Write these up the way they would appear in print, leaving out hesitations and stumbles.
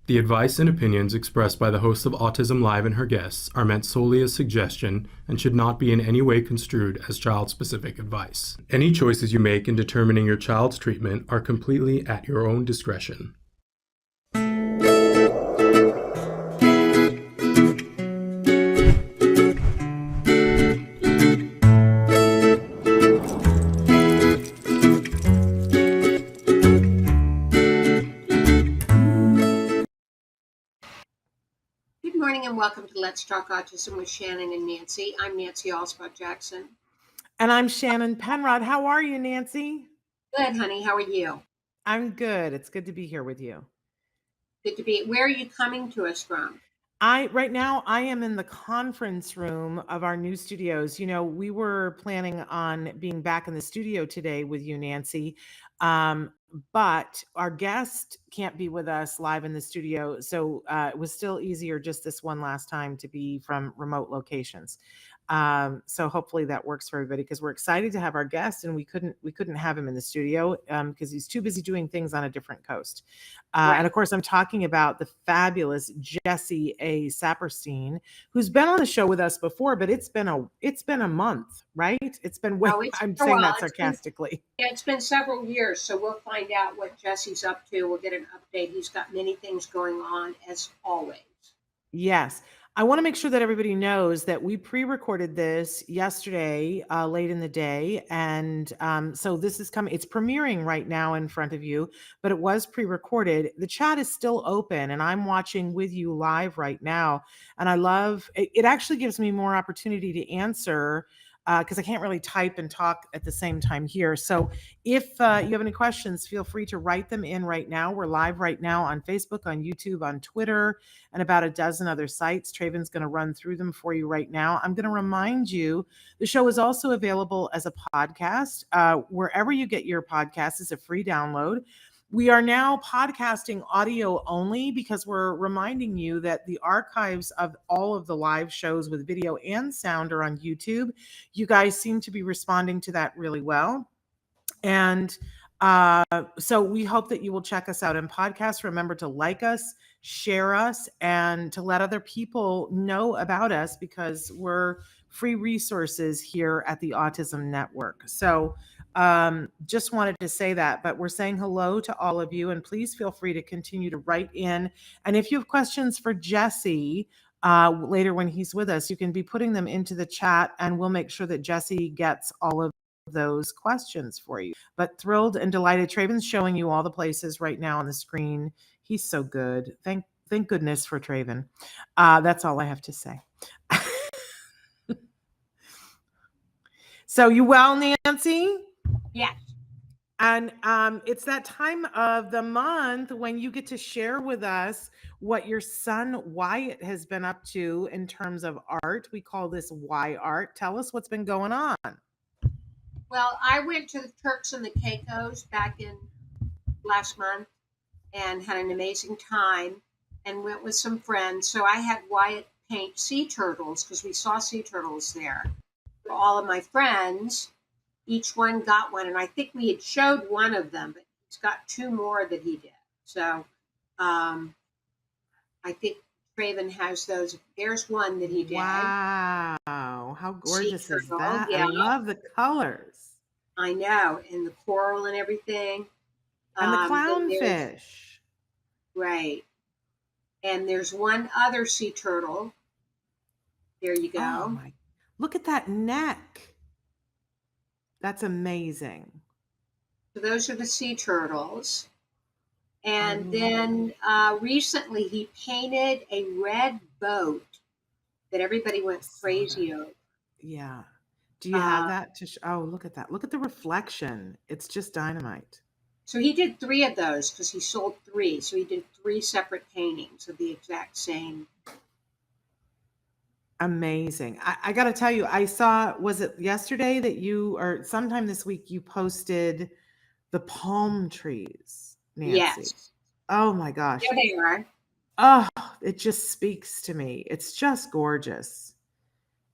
The advice and opinions expressed by the host of Autism Live and her guests are meant solely as suggestion and should not be in any way construed as child-specific advice. Any choices you make in determining your child's treatment are completely at your own discretion. And welcome to Let's Talk Autism with Shannon and Nancy. I'm Nancy Alspaugh-Jackson. And I'm Shannon Penrod. How are you, Nancy? Good, honey. How are you? I'm good. It's good to be here with you. Good to be. Where are you coming to us from? Right now I am in the conference room of our new studios. You know, we were planning on being back in the studio today with you, Nancy. But our guest can't be with us live in the studio. So it was still easier just this one last time to be from remote locations. So hopefully that works for everybody, because we're excited to have our guest, and we couldn't have him in the studio because he's too busy doing things on a different coast. Right. And of course, I'm talking about the fabulous Jesse Saperstein, who's been on the show with us before, but it's been a month, right? It's been I'm saying that sarcastically. It's been several years, so we'll find out what Jesse's up to. We'll get an update. He's got many things going on, as always. Yes. I want to make sure that everybody knows that we pre-recorded this yesterday, late in the day. And so this is coming, it's premiering right now in front of you, but it was pre-recorded. The chat is still open and I'm watching with you live right now. And I love, it actually gives me more opportunity to answer because I can't really type and talk at the same time here. So if you have any questions, feel free to write them in right now. We're live right now on Facebook, on YouTube, on Twitter, and about a dozen other sites. Traven's going to run through them for you right now. I'm going to remind you, the show is also available as a podcast. Wherever you get your podcasts, it's a free download. We are now podcasting audio only because we're reminding you that the archives of all of the live shows with video and sound are on YouTube. You guys seem to be responding to that really well. And so we hope that you will check us out in podcasts. Remember to like us, share us, and to let other people know about us, because we're free resources here at the Autism Network. So just wanted to say that, but we're saying hello to all of you, and please feel free to continue to write in. And if you have questions for Jesse later when he's with us, you can be putting them into the chat, and we'll make sure that Jesse gets all of those questions for you. But thrilled and delighted. Traven's showing you all the places right now on the screen. He's so good. Thank goodness for Traven. That's all I have to say. So you well, Nancy? Yes. And it's that time of the month when you get to share with us what your son Wyart has been up to in terms of art. We call this Wyart. Tell us what's been going on. Well, I went to the Turks and the Caicos back in last month and had an amazing time and went with some friends. So I had Wyart paint sea turtles because we saw sea turtles there. For all of my friends, each one got one, and I think we had showed one of them, but he's got two more that he did. So I think Traven has those. There's one that he did. Wow, how gorgeous is that? Yeah. I love the colors. I know, and the coral and everything. And the clownfish. Right. And there's one other sea turtle. There you go. Oh my, look at that neck. That's amazing. So those are the sea turtles. And then recently he painted a red boat that everybody went crazy over. Yeah. Do you have that? Oh, look at that. Look at the reflection. It's just dynamite. So he did 3 of those because he sold 3. So he did 3 separate paintings of the exact same. Amazing. I got to tell you, I saw, was it yesterday that you, or sometime this week, you posted the palm trees, Nancy? Yes. Oh my gosh. There they are. Oh, it just speaks to me. It's just gorgeous.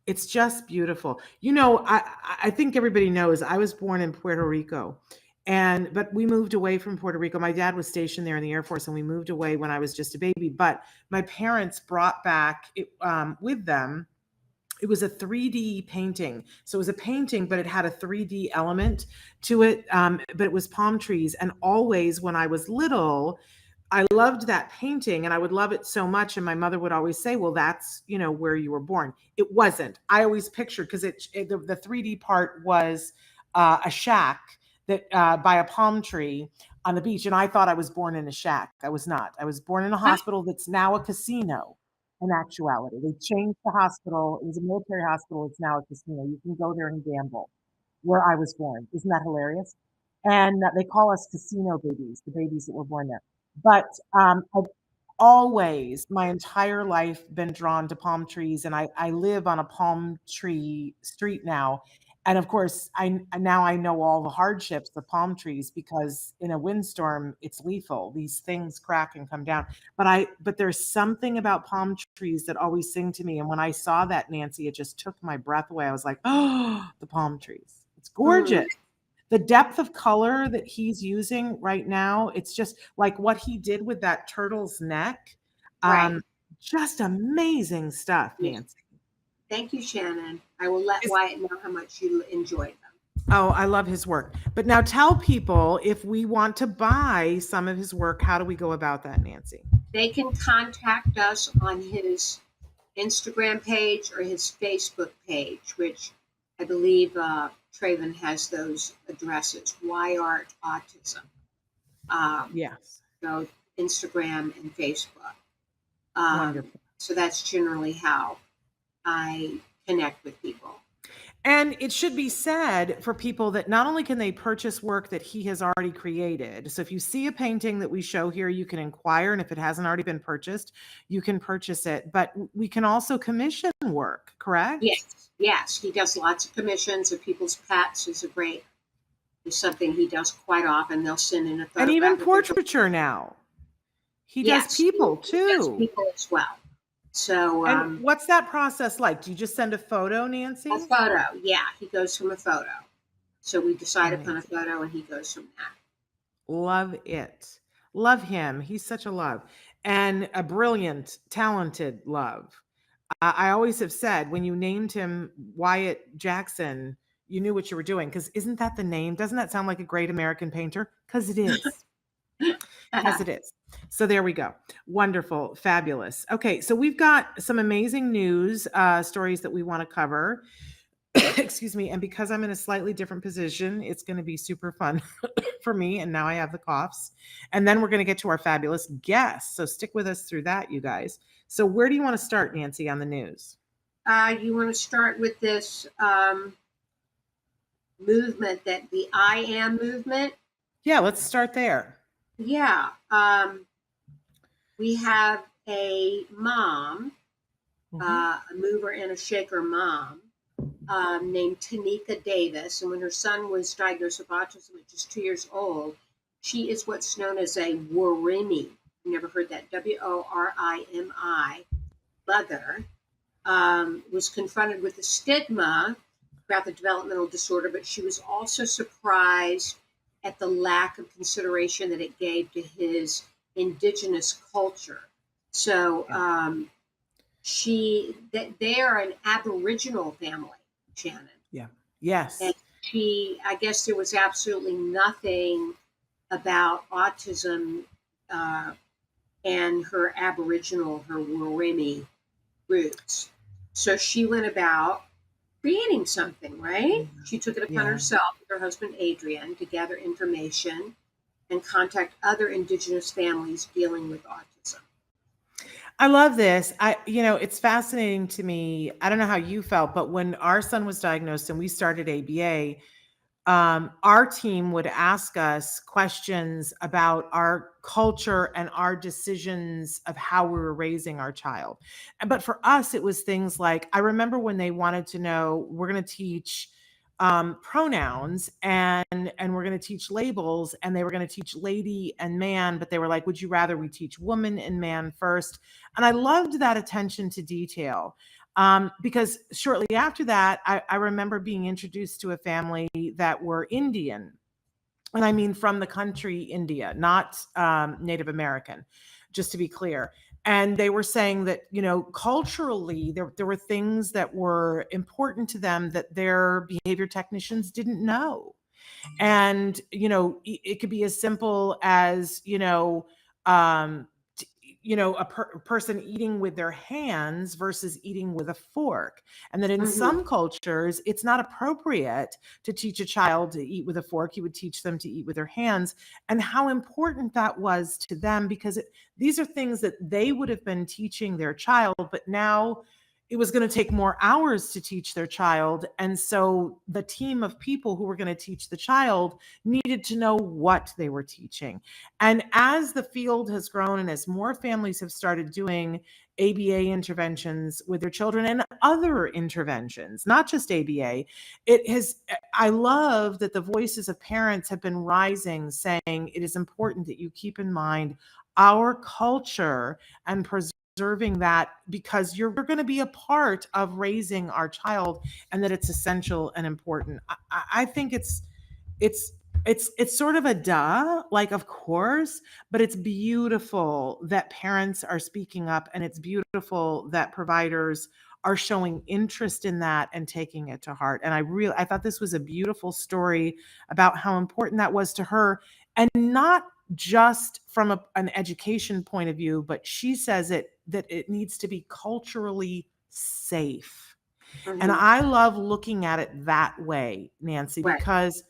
It's just beautiful. You know, I think everybody knows I was born in Puerto Rico, But we moved away from Puerto Rico. My dad was stationed there in the Air Force, and we moved away when I was just a baby. But my parents brought back with them. It was a 3D painting. So it was a painting, but it had a 3D element to it. But it was palm trees. And always when I was little, I loved that painting and I would love it so much. And my mother would always say, well, that's, where you were born. It wasn't. I always pictured, because the 3D part was a shack that by a palm tree on the beach. And I thought I was born in a shack. I was not. I was born in a hospital that's now a casino. In actuality, they changed the hospital. It was a military hospital. It's now a casino. You can go there and gamble. Where I was born, isn't that hilarious? And they call us casino babies, the babies that were born there. But I've always, my entire life, been drawn to palm trees, and I live on a palm tree street now. And of course, now I know all the hardships of palm trees, because in a windstorm, it's lethal. These things crack and come down. But there's something about palm trees that always sing to me. And when I saw that, Nancy, it just took my breath away. I was like, oh, the palm trees. It's gorgeous. The depth of color that he's using right now, it's just like what he did with that turtle's neck. Right. Just amazing stuff, Nancy. Thank you, Shannon. I will let Wyart know how much you enjoyed them. Oh, I love his work. But now tell people, if we want to buy some of his work, how do we go about that, Nancy? They can contact us on his Instagram page or his Facebook page, which I believe Traven has those addresses. Wyart Autism. Yes. So Instagram and Facebook. Wonderful. So that's generally how I connect with people. And it should be said for people that not only can they purchase work that he has already created. So if you see a painting that we show here, you can inquire. And if it hasn't already been purchased, you can purchase it. But we can also commission work, correct? Yes. He does lots of commissions of people's pets. Is something he does quite often. They'll send in a photograph. And even portraiture now. He does people too. He does people as well. So, and what's that process like? Do you just send a photo, Nancy? A photo, yeah. He goes from a photo. So we decide upon a photo, and he goes from that. Love it. Love him. He's such a love, and a brilliant, talented love. I always have said, when you named him Wyart Jackson, you knew what you were doing. Because isn't that the name? Doesn't that sound like a great American painter? Because it is. Because it is. So there we go. Wonderful. Fabulous. Okay. So we've got some amazing news stories that we want to cover. Excuse me. And because I'm in a slightly different position, it's going to be super fun for me. And now I have the coughs. And then we're going to get to our fabulous guests. So stick with us through that, you guys. So where do you want to start, Nancy, on the news? You want to start with this movement, that the I Am movement? Yeah, let's start there. Yeah. We have a mom, a mover and a shaker mom, named Tanika Davis. And when her son was diagnosed with autism at just 2 years old, she is what's known as a Worimi. You never heard that? W-O-R-I-M-I. Mother was confronted with the stigma about the developmental disorder, but she was also surprised at the lack of consideration that it gave to his indigenous culture. So they are an Aboriginal family, Shannon. Yeah. Yes. And I guess there was absolutely nothing about autism and her Aboriginal, her Worimi roots. So she went about creating something, right? She took it upon herself with her husband, Adrian, to gather information and contact other Indigenous families dealing with autism. I love this. It's fascinating to me. I don't know how you felt, but when our son was diagnosed and we started ABA, our team would ask us questions about our culture and our decisions of how we were raising our child. But for us, it was things like, I remember when they wanted to know, we're going to teach pronouns and we're going to teach labels, and they were going to teach lady and man, but they were like, would you rather we teach woman and man first? And I loved that attention to detail. Because shortly after that, I remember being introduced to a family that were Indian. And I mean from the country India, not Native American, just to be clear. And they were saying that, culturally, there were things that were important to them that their behavior technicians didn't know. And it could be as simple as um person eating with their hands versus eating with a fork, and that in Mhm. some cultures it's not appropriate to teach a child to eat with a fork. You would teach them to eat with their hands, and how important that was to them, because these are things that they would have been teaching their child, but now it was going to take more hours to teach their child. And so the team of people who were going to teach the child needed to know what they were teaching. And as the field has grown and as more families have started doing ABA interventions with their children and other interventions, not just ABA, I love that the voices of parents have been rising, saying it is important that you keep in mind our culture and preserving that, because you're going to be a part of raising our child, and that it's essential and important. I think it's it's sort of a duh, like, of course, but it's beautiful that parents are speaking up, and it's beautiful that providers are showing interest in that and taking it to heart. And I thought this was a beautiful story about how important that was to her, and not just from an education point of view, but she says that it needs to be culturally safe. And Mhm. I love looking at it that way, Nancy, Right. because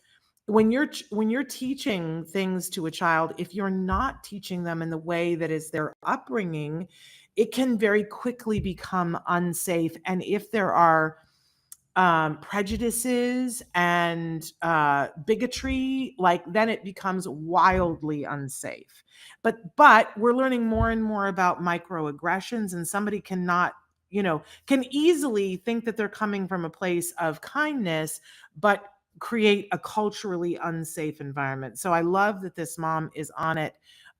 when you're teaching things to a child, if you're not teaching them in the way that is their upbringing, it can very quickly become unsafe. And if there are prejudices and bigotry, like, then it becomes wildly unsafe. But we're learning more and more about microaggressions, and somebody can easily think that they're coming from a place of kindness, but create a culturally unsafe environment. So I love that this mom is on it.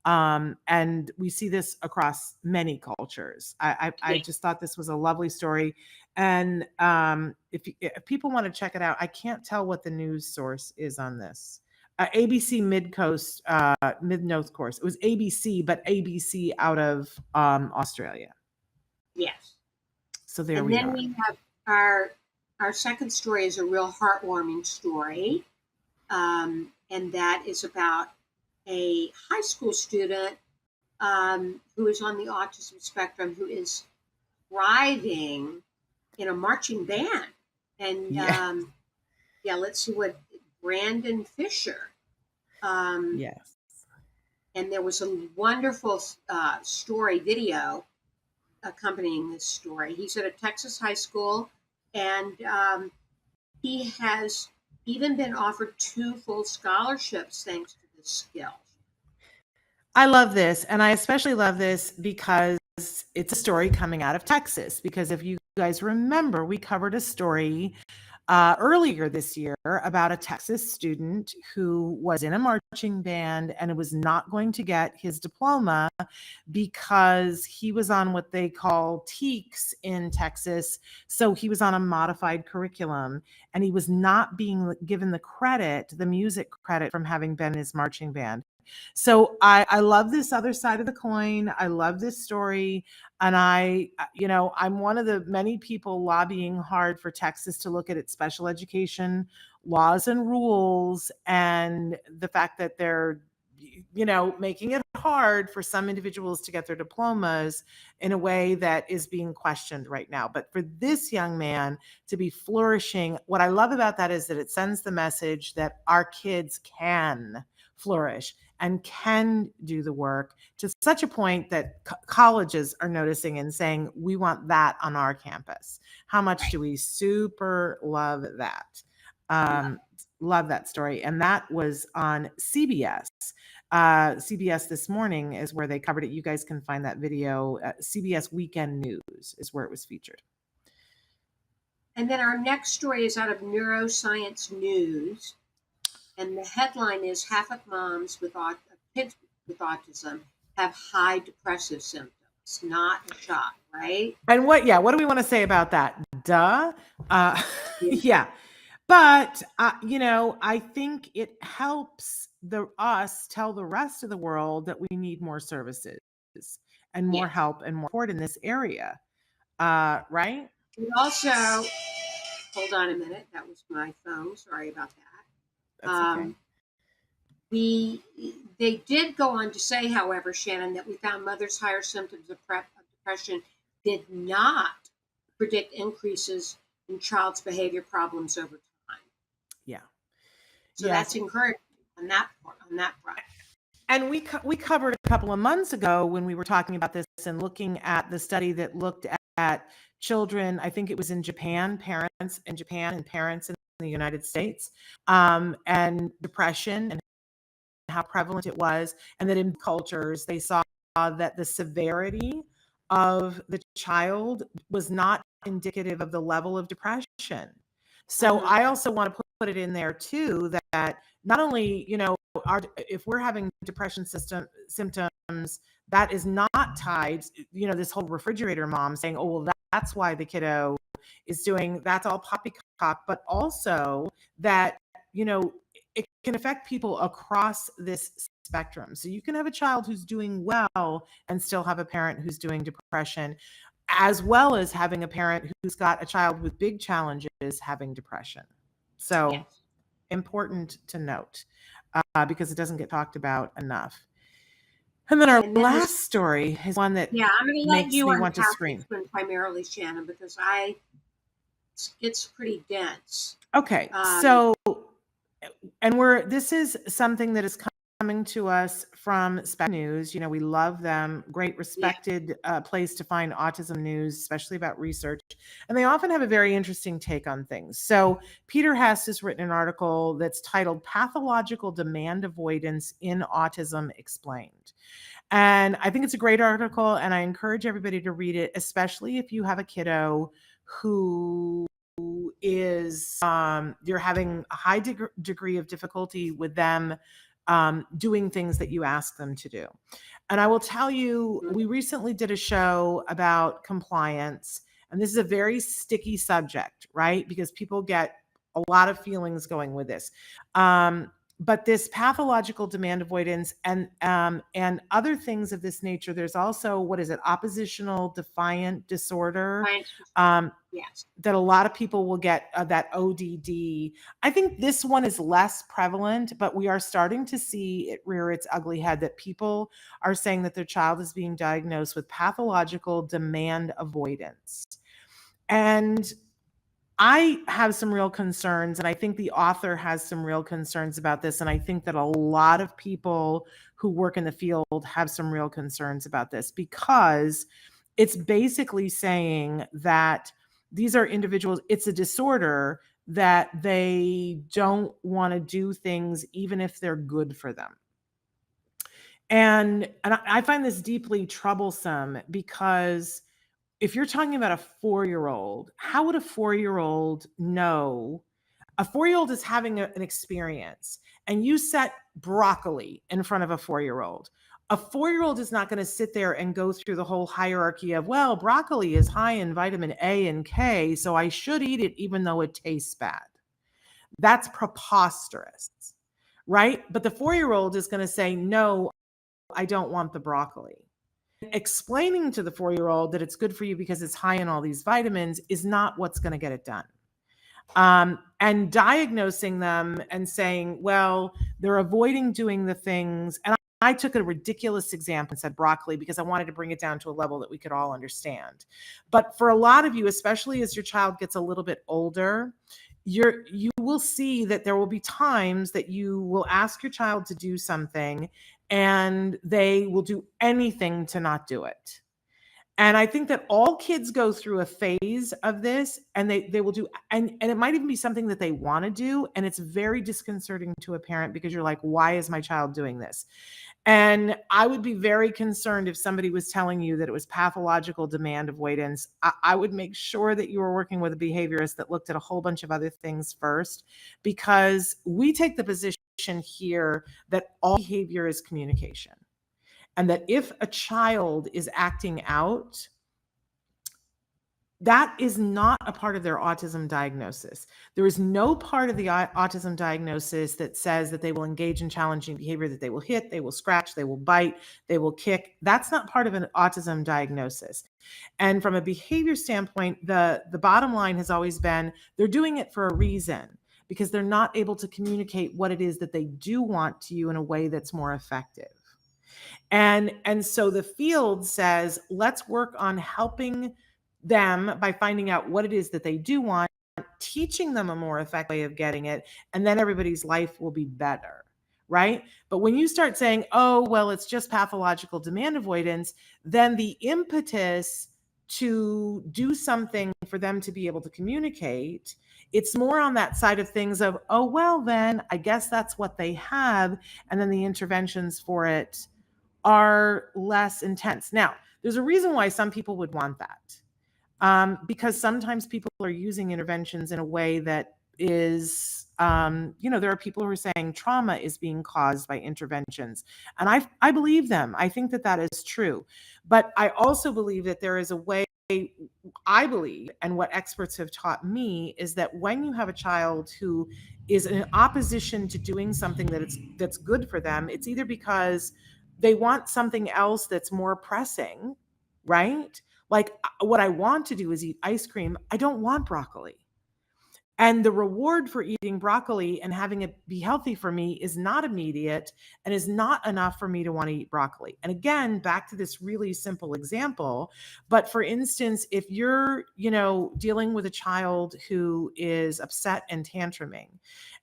And we see this across many cultures. I Yeah. just thought this was a lovely story. And if people want to check it out, I can't tell what the news source is on this. ABC Mid Coast, Mid North Course. It was ABC, but ABC out of Australia. Yes. So there And we then are. we have our second story is a real heartwarming story, and that is about a high school student who is on the autism spectrum, who is thriving in a marching band. And Yeah. yeah, let's see what Brandon Fisher. Um, Yes. and there was a wonderful story video accompanying this story. He's at a Texas high school, and he has even been offered 2 full scholarships thanks to this skill. I love this. And I especially love this because it's a story coming out of Texas. Because if you guys remember, we covered a story earlier this year about a Texas student who was in a marching band and was not going to get his diploma because he was on what they call TEKS in Texas. So he was on a modified curriculum, and he was not being given the credit, the music credit, from having been in his marching band. So I love this other side of the coin. I love this story. And I'm one of the many people lobbying hard for Texas to look at its special education laws and rules, and the fact that they're, making it hard for some individuals to get their diplomas in a way that is being questioned right now. But for this young man to be flourishing, what I love about that is that it sends the message that our kids can flourish and can do the work, to such a point that colleges are noticing and saying, we want that on our campus. How much Right. do we super love that? Love Um, love that story. And that was on CBS. CBS This Morning is where they covered it. You guys can find that video. CBS Weekend News is where it was featured. And then our next story is out of Neuroscience News. And the headline is half of moms with kids with autism have high depressive symptoms. Not a shock, right? And what do we want to say about that? Duh. Yeah. Yeah. But, I think it helps us tell the rest of the world that we need more services and more Yes. help and more support in this area. Right? And also, hold on a minute. That was my phone. Sorry about that. That's okay. They did go on to say, however, Shannon, that we found mothers' higher symptoms of depression did not predict increases in child's behavior problems over time. Yeah. So that's encouraging on that front. And we covered a couple of months ago when we were talking about this and looking at the study that looked at children, I think it was in Japan, parents in Japan and parents in the United States, and depression and how prevalent it was, and that in cultures they saw that the severity of the child was not indicative of the level of depression. So I also want to put it in there too that not only, if we're having depression symptoms, that is not tied, this whole refrigerator mom saying, oh, well, that's why the kiddo is doing, that's all poppycock, but also that, it can affect people across this spectrum. So you can have a child who's doing well and still have a parent who's doing depression, as well as having a parent who's got a child with big challenges having depression. So Yes. Important to note because it doesn't get talked about enough. And then our last story is one that I'm going to let makes you me want to scream. Primarily, Shannon, because it's pretty dense. Okay, this is something that is coming to us from Spec News. We love them. Great, respected place to find autism news, especially about research. And they often have a very interesting take on things. So Peter Hess has written an article that's titled Pathological Demand Avoidance in Autism Explained. And I think it's a great article, and I encourage everybody to read it, especially if you have a kiddo who is you're having a high degree of difficulty with them doing things that you ask them to do. And I will tell you, we recently did a show about compliance, and this is a very sticky subject, right? Because people get a lot of feelings going with this. But this pathological demand avoidance and other things of this nature, there's also, what is it, oppositional defiant disorder, Yes. that a lot of people will get, that ODD. I think this one is less prevalent, but we are starting to see it rear its ugly head, that people are saying that their child is being diagnosed with pathological demand avoidance. And I have some real concerns, and I think the author has some real concerns about this. And I think that a lot of people who work in the field have some real concerns about this, because it's basically saying that these are individuals, it's a disorder that they don't want to do things even if they're good for them. And I find this deeply troublesome, because if you're talking about a 4-year-old, how would a 4-year-old know? A 4-year-old is having an experience, and you set broccoli in front of a 4-year-old. A 4-year-old is not going to sit there and go through the whole hierarchy of, well, broccoli is high in vitamin A and K, so I should eat it even though it tastes bad. That's preposterous, right? But the 4-year-old is going to say, no, I don't want the broccoli. Explaining to the 4-year-old that it's good for you because it's high in all these vitamins is not what's going to get it done. And diagnosing them and saying, well, they're avoiding doing the things. And I took a ridiculous example and said broccoli because I wanted to bring it down to a level that we could all understand. But for a lot of you, especially as your child gets a little bit older, you will see that there will be times that you will ask your child to do something and they will do anything to not do it. And I think that all kids go through a phase of this, and they will do, and it might even be something that they want to do. And it's very disconcerting to a parent, because you're like, why is my child doing this? And I would be very concerned if somebody was telling you that it was pathological demand avoidance. I would make sure that you were working with a behaviorist that looked at a whole bunch of other things first, because we take the position here that all behavior is communication. And that if a child is acting out, that is not a part of their autism diagnosis. There is no part of the autism diagnosis that says that they will engage in challenging behavior, that they will hit, they will scratch, they will bite, they will kick. That's not part of an autism diagnosis. And from a behavior standpoint, the bottom line has always been they're doing it for a reason, because they're not able to communicate what it is that they do want to you in a way that's more effective. And so the field says, let's work on helping them by finding out what it is that they do want, teaching them a more effective way of getting it, and then everybody's life will be better, right? But when you start saying, oh, well, it's just pathological demand avoidance, then the impetus to do something for them to be able to communicate, it's more on that side of things of, oh, well, then I guess that's what they have. And then the interventions for it are less intense. Now, there's a reason why some people would want that, because sometimes people are using interventions in a way that is, there are people who are saying trauma is being caused by interventions. And I believe them. I think that that is true. But I also believe that there is a way, I believe, and what experts have taught me, is that when you have a child who is in opposition to doing something that's good for them, it's either because they want something else that's more pressing, right? Like, what I want to do is eat ice cream. I don't want broccoli. And the reward for eating broccoli and having it be healthy for me is not immediate and is not enough for me to want to eat broccoli. And again, back to this really simple example. But for instance, if you're, dealing with a child who is upset and tantruming,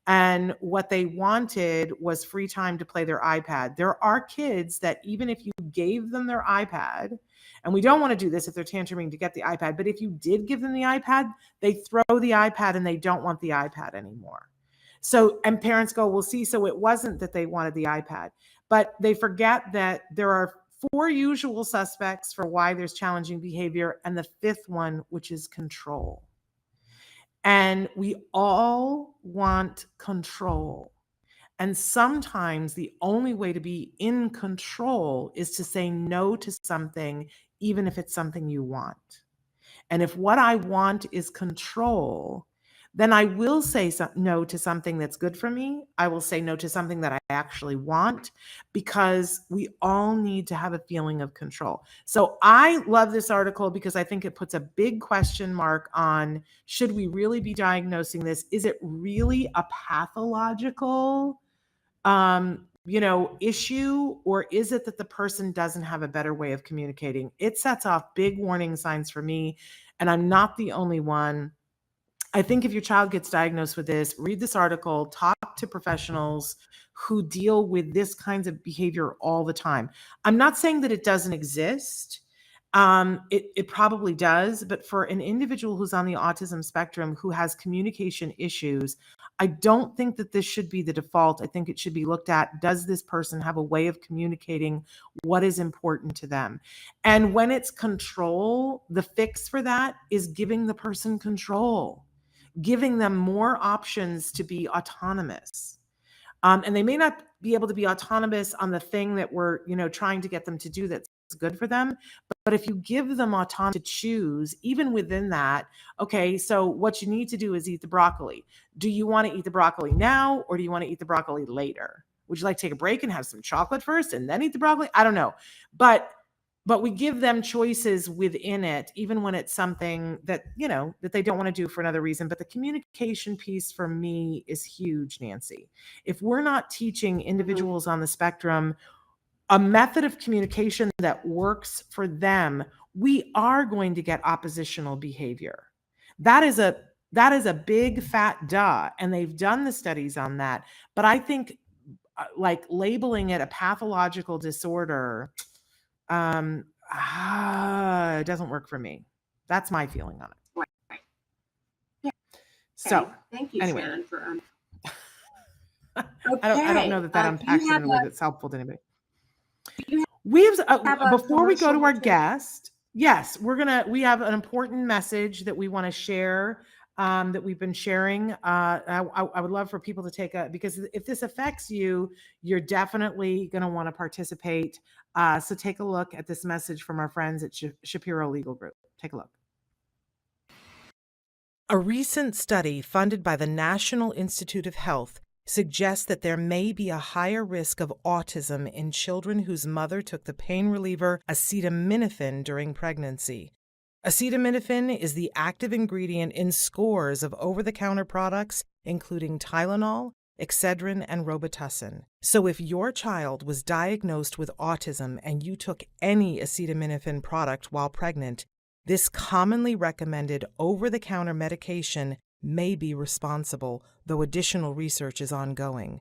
and what they wanted was free time to play their iPad, there are kids that even if you gave them their iPad, and we don't want to do this if they're tantruming to get the iPad, but if you did give them the iPad, they throw the iPad and they don't want the iPad anymore. So, and parents go, well, see, so it wasn't that they wanted the iPad, but they forget that there are 4 usual suspects for why there's challenging behavior, and the 5th one, which is control. And we all want control. And sometimes the only way to be in control is to say no to something, even if it's something you want. And if what I want is control, then I will say no to something that's good for me. I will say no to something that I actually want, because we all need to have a feeling of control. So I love this article because I think it puts a big question mark on, should we really be diagnosing this? Is it really a pathological issue, or is it that the person doesn't have a better way of communicating? It sets off big warning signs for me, and I'm not the only one. I think if your child gets diagnosed with this, read this article, talk to professionals who deal with this kinds of behavior all the time. I'm not saying that it doesn't exist. It probably does, but for an individual who's on the autism spectrum who has communication issues, I don't think that this should be the default. I think it should be looked at, does this person have a way of communicating what is important to them? And when it's control, the fix for that is giving the person control, giving them more options to be autonomous. And they may not be able to be autonomous on the thing that we're, trying to get them to do that's good for them. But if you give them autonomy to choose, even within that, okay, so what you need to do is eat the broccoli. Do you want to eat the broccoli now, or do you want to eat the broccoli later? Would you like to take a break and have some chocolate first and then eat the broccoli? I don't know. But we give them choices within it, even when it's something that, that they don't want to do for another reason. But the communication piece for me is huge, Nancy. If we're not teaching individuals on the spectrum a method of communication that works for them, we are going to get oppositional behavior. That is a big fat duh. And they've done the studies on that. But I think like labeling it a pathological disorder, it doesn't work for me. That's my feeling on it. Right. Yeah. So okay. Thank you, anyway. Shannon, for I don't know that unpacks it in a way that's helpful to anybody. We have before we go to our guest, yes, we have an important message that we want to share, that we've been sharing. I would love for people to take because if this affects you, you're definitely going to want to participate. So take a look at this message from our friends at Shapiro Legal Group. Take a look. A recent study funded by the National Institute of Health suggests that there may be a higher risk of autism in children whose mother took the pain reliever acetaminophen during pregnancy. Acetaminophen is the active ingredient in scores of over-the-counter products, including Tylenol, Excedrin, and Robitussin. So if your child was diagnosed with autism and you took any acetaminophen product while pregnant, this commonly recommended over-the-counter medication may be responsible, though additional research is ongoing.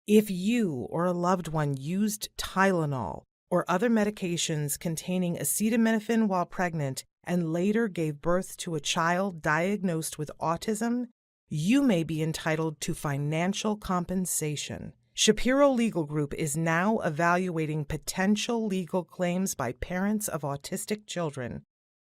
If you or a loved one used Tylenol or other medications containing acetaminophen while pregnant and later gave birth to a child diagnosed with autism, you may be entitled to financial compensation. Shapiro Legal Group is now evaluating potential legal claims by parents of autistic children.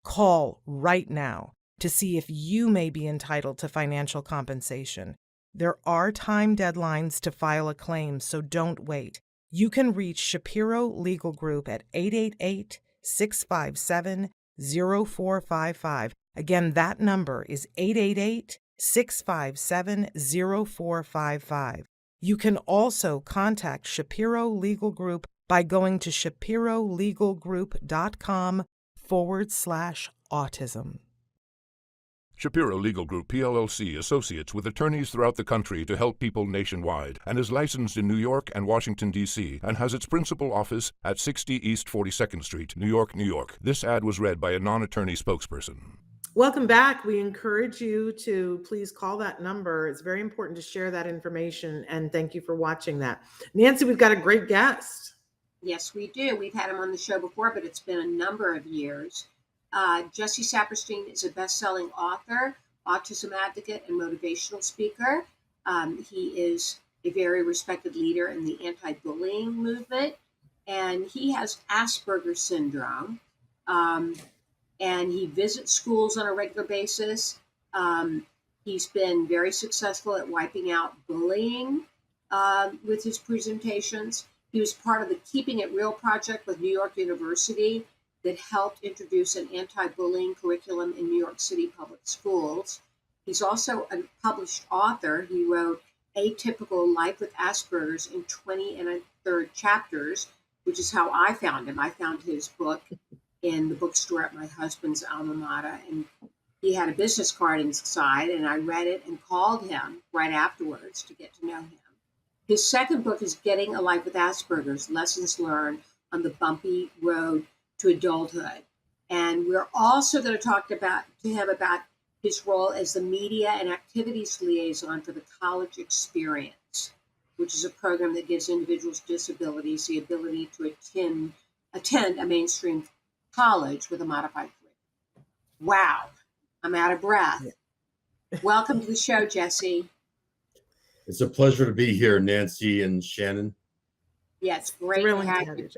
Call right now to see if you may be entitled to financial compensation. There are time deadlines to file a claim, so don't wait. You can reach Shapiro Legal Group at 888-657-0455. Again, that number is 888-657-0455. You can also contact Shapiro Legal Group by going to shapirolegalgroup.com/autism. Shapiro Legal Group, PLLC, associates with attorneys throughout the country to help people nationwide, and is licensed in New York and Washington, D.C., and has its principal office at 60 East 42nd Street, New York, New York. This ad was read by a non-attorney spokesperson. Welcome back. We encourage you to please call that number. It's very important to share that information, and thank you for watching that. Nancy, we've got a great guest. Yes, we do. We've had him on the show before, but it's been a number of years. Jesse Saperstein is a best-selling author, autism advocate, and motivational speaker. He is a very respected leader in the anti-bullying movement, and he has Asperger's syndrome, and he visits schools on a regular basis. He's been very successful at wiping out bullying with his presentations. He was part of the Keeping It Real project with New York University that helped introduce an anti-bullying curriculum in New York City public schools. He's also a published author. He wrote Atypical Life with Asperger's in 20 and a third chapters, which is how I found him. I found his book in the bookstore at my husband's alma mater, and he had a business card inside, and I read it and called him right afterwards to get to know him. His second book is Getting a Life with Asperger's, Lessons Learned on the Bumpy Road to Adulthood. And we're also going to talk to him about his role as the media and activities liaison for the college experience, which is a program that gives individuals with disabilities the ability to attend a mainstream college with a modified curriculum. Wow, I'm out of breath. Yeah. Welcome to the show, Jesse. It's a pleasure to be here, Nancy and Shannon. Yeah, it's great to have you.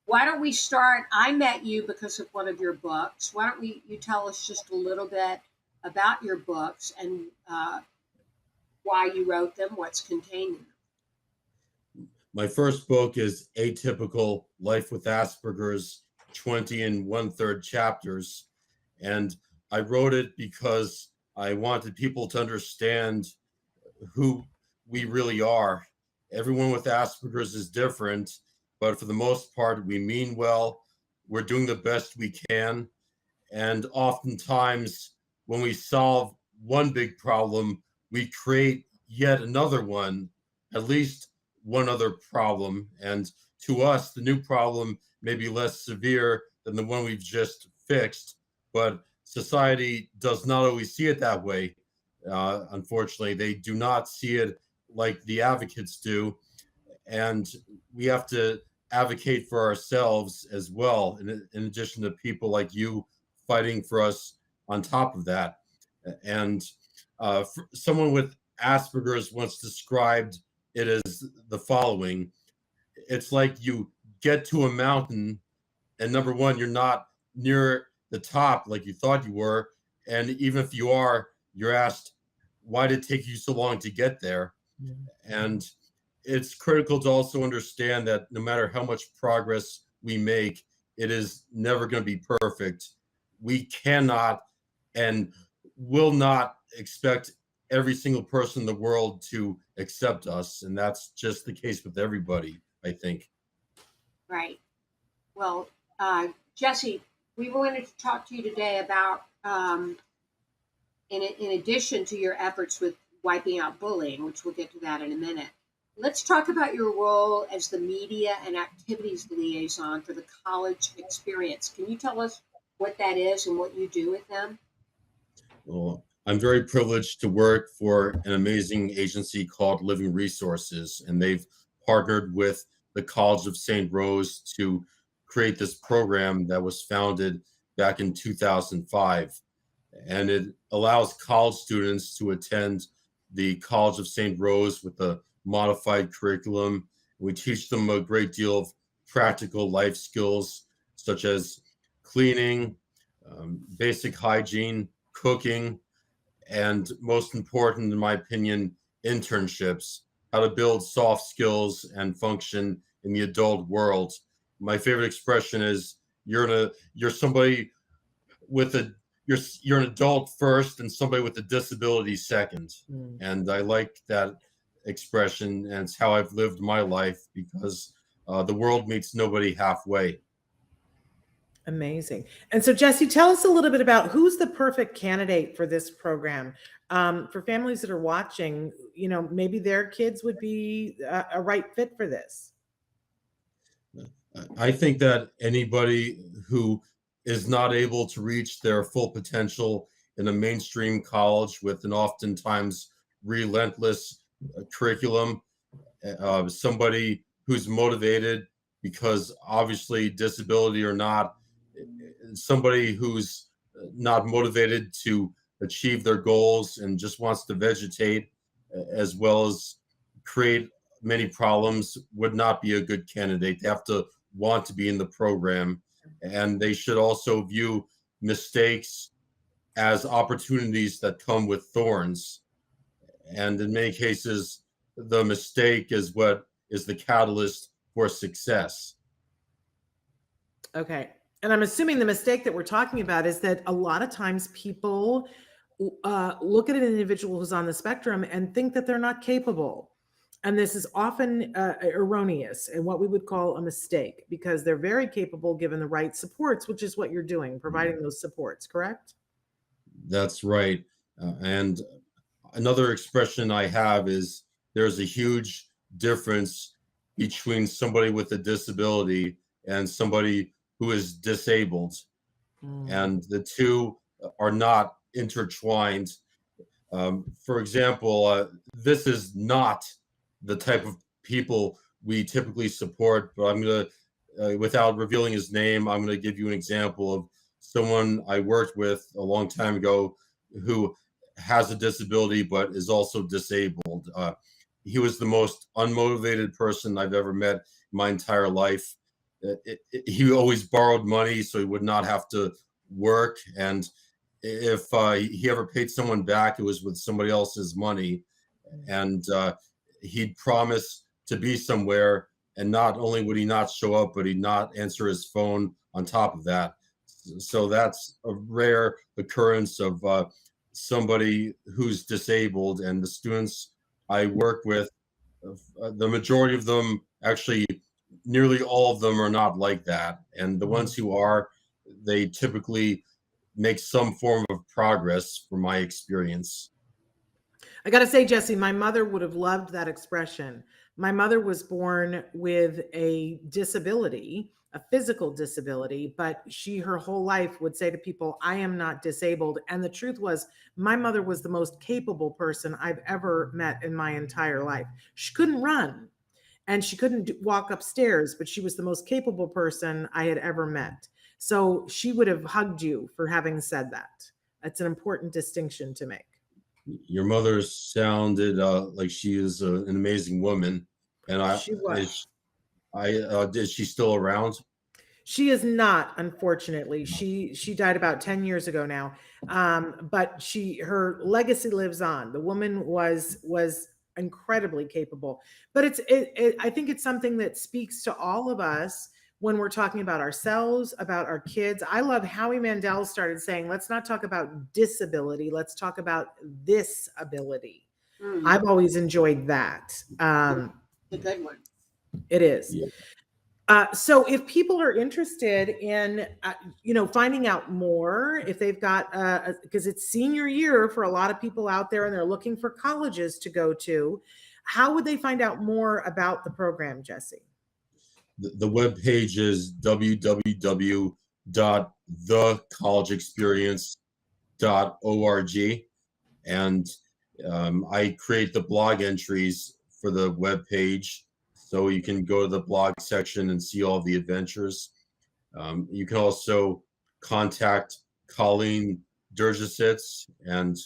Why don't we start? I met you because of one of your books. Why don't you tell us just a little bit about your books and why you wrote them, what's contained in them? My first book is Atypical Life with Asperger's, 20 and 1/3 chapters. And I wrote it because I wanted people to understand who we really are. Everyone with Asperger's is different, but for the most part, we mean well. We're doing the best we can. And oftentimes, when we solve one big problem, we create yet another one, at least one other problem. And to us, the new problem may be less severe than the one we've just fixed, but society does not always see it that way. Unfortunately, they do not see it like the advocates do. And we have to advocate for ourselves as well, in addition to people like you fighting for us on top of that. And someone with Asperger's once described it as the following. It's like you get to a mountain and number one, you're not near the top like you thought you were. And even if you are, you're asked, why did it take you so long to get there? Mm-hmm. And it's critical to also understand that no matter how much progress we make, it is never going to be perfect. We cannot and will not expect every single person in the world to accept us, and that's just the case with everybody, I think. Right. Well, Jesse, we wanted to talk to you today about, in addition to your efforts with wiping out bullying, which we'll get to that in a minute, let's talk about your role as the media and activities liaison for the college experience. Can you tell us what that is and what you do with them? Well, I'm very privileged to work for an amazing agency called Living Resources, and they've partnered with the College of St. Rose to create this program that was founded back in 2005. And it allows college students to attend the College of St. Rose with a modified curriculum. We teach them a great deal of practical life skills, such as cleaning, basic hygiene, cooking, and most important, in my opinion, internships, how to build soft skills and function in the adult world. My favorite expression is you're somebody with a you're an adult first and somebody with a disability second. And I like that expression, and it's how I've lived my life, because the world meets nobody halfway. Amazing. And so, Jesse, tell us a little bit about who's the perfect candidate for this program. For families that are watching, maybe their kids would be a right fit for this. I think that anybody who is not able to reach their full potential in a mainstream college with an oftentimes relentless curriculum, somebody who's motivated, because obviously, disability or not, somebody who's not motivated to achieve their goals and just wants to vegetate as well as create many problems would not be a good candidate. They have to want to be in the program, and they should also view mistakes as opportunities that come with thorns. And in many cases, the mistake is what is the catalyst for success. Okay. And I'm assuming the mistake that we're talking about is that a lot of times people look at an individual who's on the spectrum and think that they're not capable. And this is often erroneous and what we would call a mistake, because they're very capable given the right supports, which is what you're doing, providing those supports, correct? That's right. And another expression I have is there's a huge difference between somebody with a disability and somebody who is disabled. And the two are not intertwined. For example, this is not the type of people we typically support, but I'm going to, without revealing his name, I'm going to give you an example of someone I worked with a long time ago who has a disability but is also disabled. He was the most unmotivated person I've ever met in my entire life. He always borrowed money so he would not have to work, and if he ever paid someone back, it was with somebody else's money. And he'd promise to be somewhere, and not only would he not show up, but he'd not answer his phone on top of that. So that's a rare occurrence of somebody who's disabled. And the students I work with, the majority of them, actually nearly all of them, are not like that. And the ones who are, they typically make some form of progress, from my experience. I got to say, Jesse, my mother would have loved that expression. My mother was born with a disability, a physical disability, but her whole life would say to people, I am not disabled. And the truth was, my mother was the most capable person I've ever met in my entire life. She couldn't run and she couldn't walk upstairs, but she was the most capable person I had ever met. So she would have hugged you for having said that. That's an important distinction to make. Your mother sounded like she is an amazing woman, and She was. is she still around? She is not, unfortunately. She died about 10 years ago now. But her legacy lives on. The woman was incredibly capable. But I think it's something that speaks to all of us when we're talking about ourselves, about our kids. I love Howie Mandel started saying, let's not talk about disability, let's talk about this ability. I've always enjoyed that. The good one. It is. Yeah. So if people are interested in, finding out more, if they've got, because it's senior year for a lot of people out there and they're looking for colleges to go to, how would they find out more about the program, Jesse? The web page is www.thecollegeexperience.org. And I create the blog entries for the web page, so you can go to the blog section and see all the adventures. You can also contact Colleen Dergesitz, and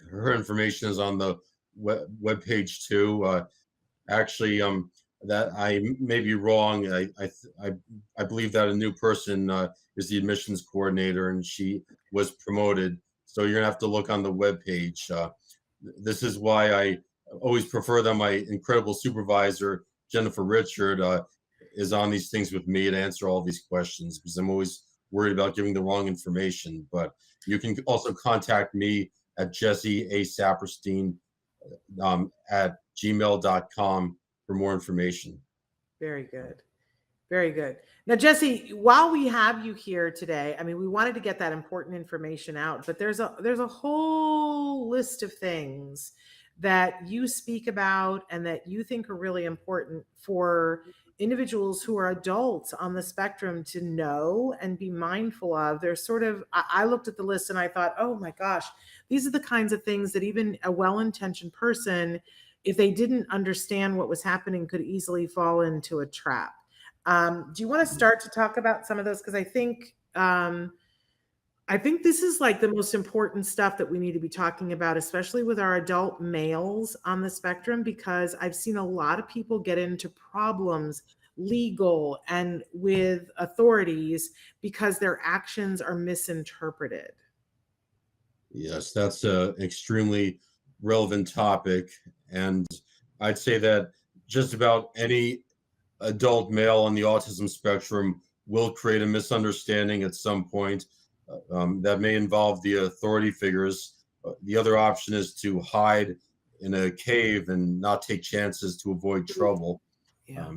her information is on the web page too. Actually, that I may be wrong. I believe that a new person is the admissions coordinator, and she was promoted. So you're gonna have to look on the web page. This is why I always prefer that my incredible supervisor, Jennifer Richard, is on these things with me to answer all these questions, because I'm always worried about giving the wrong information. But you can also contact me at JesseASaperstein at gmail.com for more information. Very good. Very good. Now, Jesse, while we have you here today, I mean, we wanted to get that important information out, but there's a whole list of things that you speak about and that you think are really important for individuals who are adults on the spectrum to know and be mindful of. There's sort of, I looked at the list and I thought, oh my gosh, these are the kinds of things that even a well-intentioned person, if they didn't understand what was happening, could easily fall into a trap. Do you want to start to talk about some of those? Because I think this is like the most important stuff that we need to be talking about, especially with our adult males on the spectrum, because I've seen a lot of people get into problems, legal and with authorities, because their actions are misinterpreted. Yes, that's an extremely relevant topic. And I'd say that just about any adult male on the autism spectrum will create a misunderstanding at some point that may involve the authority figures. The other option is to hide in a cave and not take chances to avoid trouble. Yeah.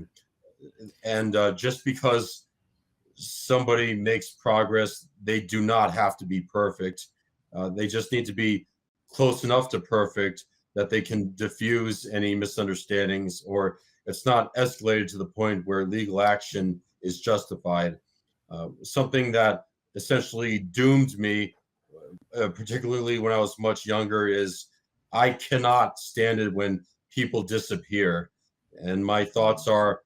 Just because somebody makes progress, they do not have to be perfect. They just need to be close enough to perfect that they can diffuse any misunderstandings, or it's not escalated to the point where legal action is justified. Something that essentially doomed me, particularly when I was much younger, is I cannot stand it when people disappear. And my thoughts are,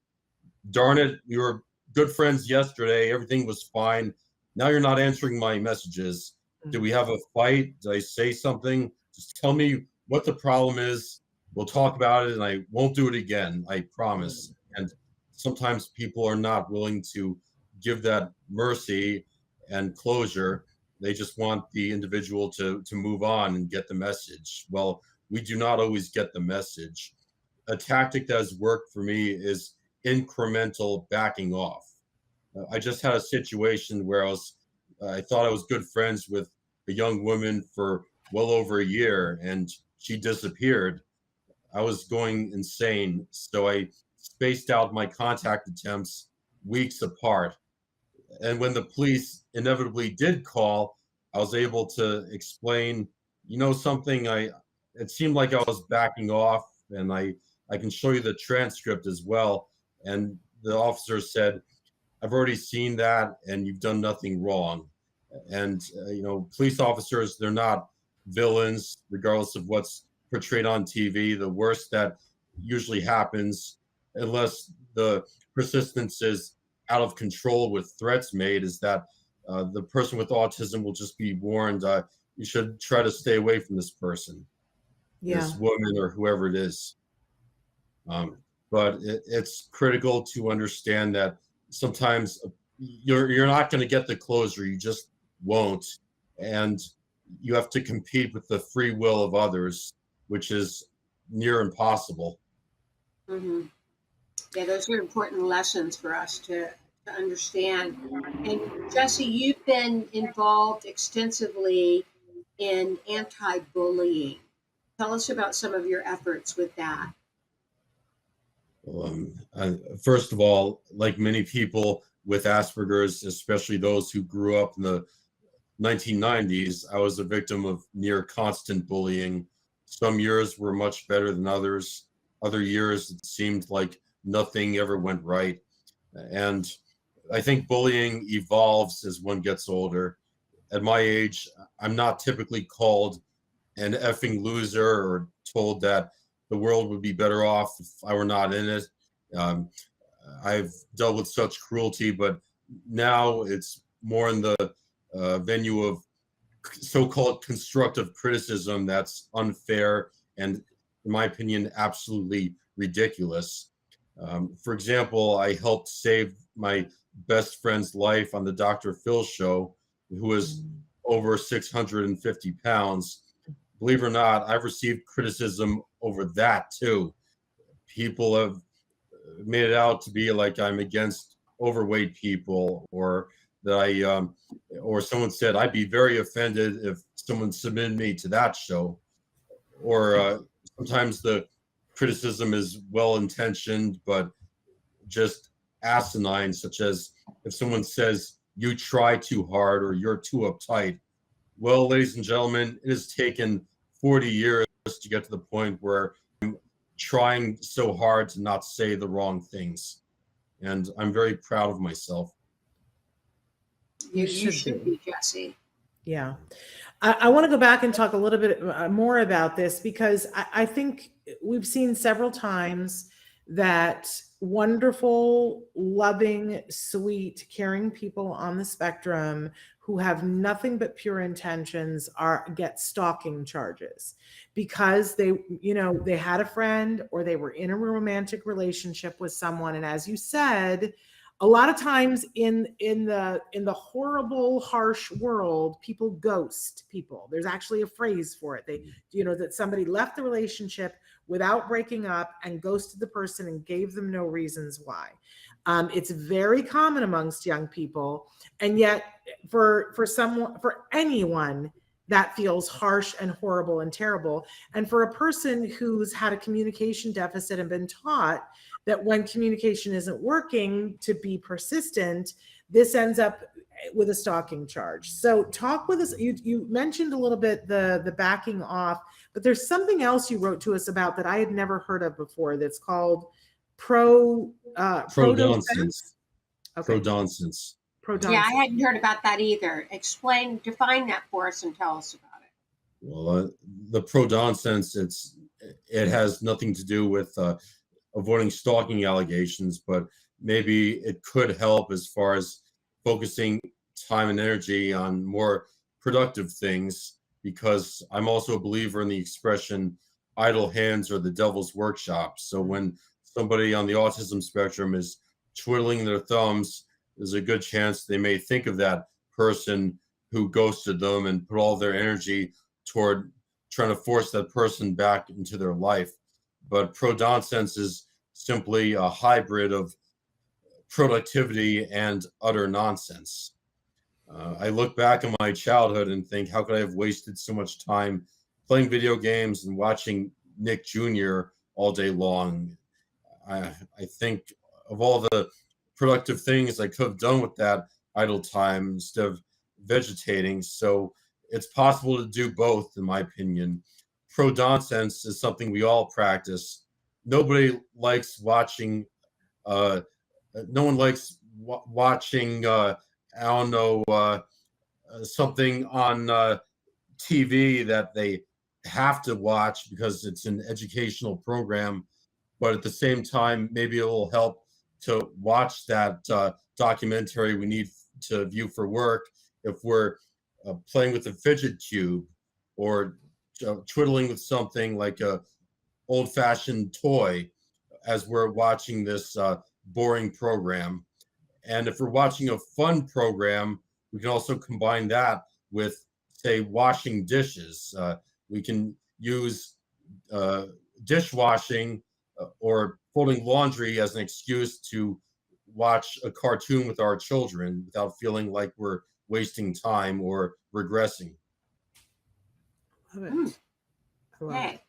darn it, we were good friends yesterday. Everything was fine. Now you're not answering my messages. Did we have a fight? Did I say something? Just tell me what the problem is. We'll talk about it, and I won't do it again. I promise. And sometimes people are not willing to give that mercy and closure. They just want the individual to move on and get the message. Well, we do not always get the message. A tactic that has worked for me is incremental backing off. I just had a situation where I thought I was good friends with a young woman for well over a year, and she disappeared. I was going insane, so I spaced out my contact attempts weeks apart. And when the police inevitably did call, I was able to explain, something. It seemed like I was backing off, and I can show you the transcript as well. And the officer said, I've already seen that, and you've done nothing wrong. And, police officers, they're not villains, regardless of what's portrayed on TV. The worst that usually happens, unless the persistence is out of control with threats made, is that the person with autism will just be warned, you should try to stay away from this person, this woman, or whoever it is. But it's critical to understand that sometimes you're not going to get the closure. You just won't. And you have to compete with the free will of others, which is near impossible. Mm-hmm. Yeah, those are important lessons for us to to understand. And Jesse, you've been involved extensively in anti-bullying. Tell us about some of your efforts with that. First of all, like many people with Asperger's, especially those who grew up in the 1990s, I was a victim of near constant bullying. Some years were much better than others. Other years, it seemed like nothing ever went right. And I think bullying evolves as one gets older. At my age, I'm not typically called an effing loser or told that the world would be better off if I were not in it. Um, I've dealt with such cruelty, but now it's more in the venue of so-called constructive criticism that's unfair and, in my opinion, absolutely ridiculous. For example, I helped save my best friend's life on the Dr. Phil show, who was over 650 pounds. Believe it or not, I've received criticism over that too. People have made it out to be like I'm against overweight people, or that or someone said I'd be very offended if someone submitted me to that show. Or sometimes the criticism is well-intentioned, but just asinine, such as if someone says, you try too hard or you're too uptight. Well, ladies and gentlemen, it has taken 40 years to get to the point where I'm trying so hard to not say the wrong things. And I'm very proud of myself. You should be, Jesse. Yeah. I want to go back and talk a little bit more about this, because I think we've seen several times that wonderful, loving, sweet, caring people on the spectrum who have nothing but pure intentions get stalking charges because they had a friend or they were in a romantic relationship with someone. And as you said, a lot of times in the horrible, harsh world, people ghost people. There's actually a phrase for it. That somebody left the relationship without breaking up and ghosted the person and gave them no reasons why. It's very common amongst young people, and yet for anyone, that feels harsh and horrible and terrible. And for a person who's had a communication deficit and been taught that when communication isn't working, to be persistent, this ends up with a stalking charge. So talk with us. You mentioned a little bit the backing off, but there's something else you wrote to us about that I had never heard of before that's called prodonsense. Okay. Prodonsense. Yeah, I hadn't heard about that either. Define that for us and tell us about it. Well, the prodonsense, it has nothing to do with avoiding stalking allegations, but maybe it could help as far as focusing time and energy on more productive things, because I'm also a believer in the expression, idle hands are the devil's workshop. So when somebody on the autism spectrum is twiddling their thumbs, there's a good chance they may think of that person who ghosted them and put all their energy toward trying to force that person back into their life. But prodonsense is simply a hybrid of productivity and utter nonsense. I look back on my childhood and think, how could I have wasted so much time playing video games and watching Nick Jr. all day long? I think of all the productive things I could have done with that idle time instead of vegetating. So it's possible to do both, in my opinion. Prodonsense is something we all practice. Nobody likes watching, no one likes watching, I don't know, something on TV that they have to watch because it's an educational program. But at the same time, maybe it will help to watch that documentary we need to view for work if we're playing with a fidget cube or twiddling with something like a old-fashioned toy as we're watching this boring program. And if we're watching a fun program, we can also combine that with, say, washing dishes. We can use dishwashing or folding laundry as an excuse to watch a cartoon with our children without feeling like we're wasting time or regressing. Love it. I love Okay. it.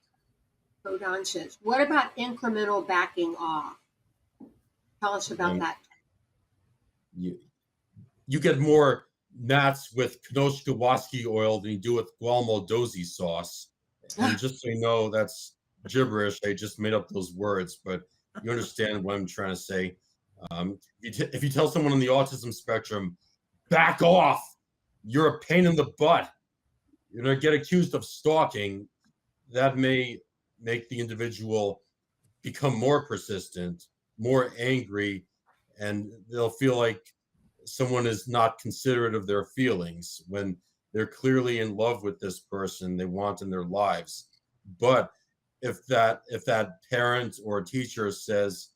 Rodon says, what about incremental backing off? Tell us about that. You get more gnats with Knoshkawaski oil than you do with Gualmodozi sauce. And just so you know, that's gibberish. I just made up those words, but you understand what I'm trying to say. If you tell someone on the autism spectrum, back off, you're a pain in the butt, you're going to get accused of stalking, that may make the individual become more persistent, more angry, and they'll feel like someone is not considerate of their feelings when they're clearly in love with this person they want in their lives. But if that parent or teacher says,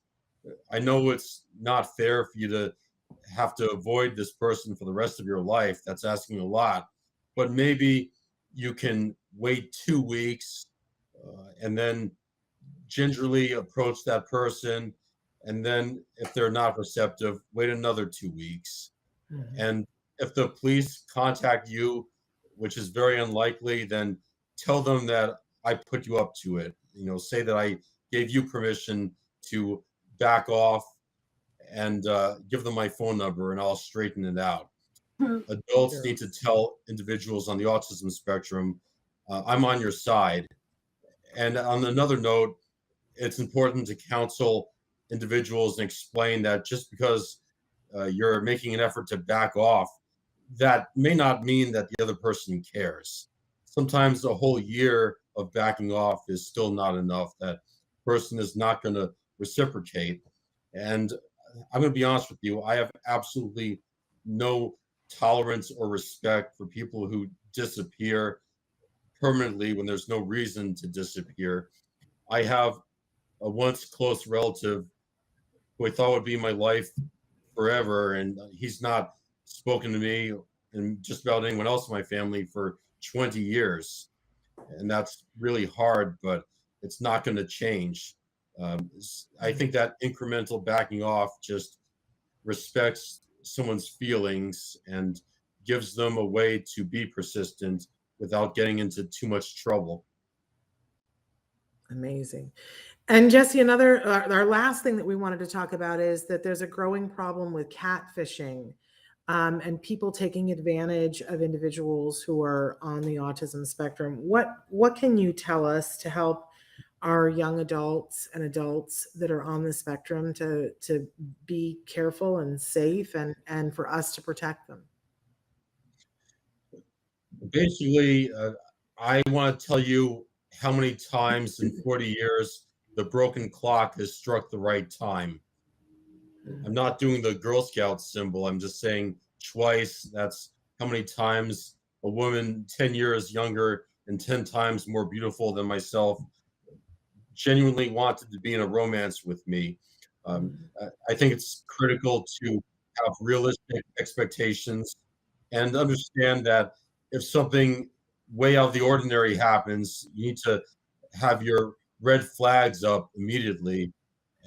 I know it's not fair for you to have to avoid this person for the rest of your life, that's asking a lot, but maybe you can wait 2 weeks and then gingerly approach that person, and then if they're not receptive, wait another 2 weeks. Mhm. And if the police contact you, which is very unlikely, then tell them that I put you up to it. Say that I gave you permission to back off, and give them my phone number, and I'll straighten it out. Adults Sure. need to tell individuals on the autism spectrum, I'm on your side. And on another note, it's important to counsel individuals and explain that just because you're making an effort to back off, that may not mean that the other person cares. Sometimes a whole year of backing off is still not enough. That person is not going to reciprocate. And I'm going to be honest with you, I have absolutely no tolerance or respect for people who disappear permanently when there's no reason to disappear. I have a once close relative who I thought would be my life forever, and he's not spoken to me and just about anyone else in my family for 20 years. And that's really hard, but it's not going to change. I think that incremental backing off just respects someone's feelings and gives them a way to be persistent without getting into too much trouble. Amazing. And Jesse, our last thing that we wanted to talk about is that there's a growing problem with catfishing, and people taking advantage of individuals who are on the autism spectrum. What can you tell us to help our young adults and adults that are on the spectrum to be careful and safe, and for us to protect them? Basically, I want to tell you how many times in 40 years the broken clock has struck the right time. I'm not doing the Girl Scout symbol. I'm just saying twice. That's how many times a woman 10 years younger and 10 times more beautiful than myself genuinely wanted to be in a romance with me. I think it's critical to have realistic expectations and understand that if something way out of the ordinary happens, you need to have your red flags up immediately.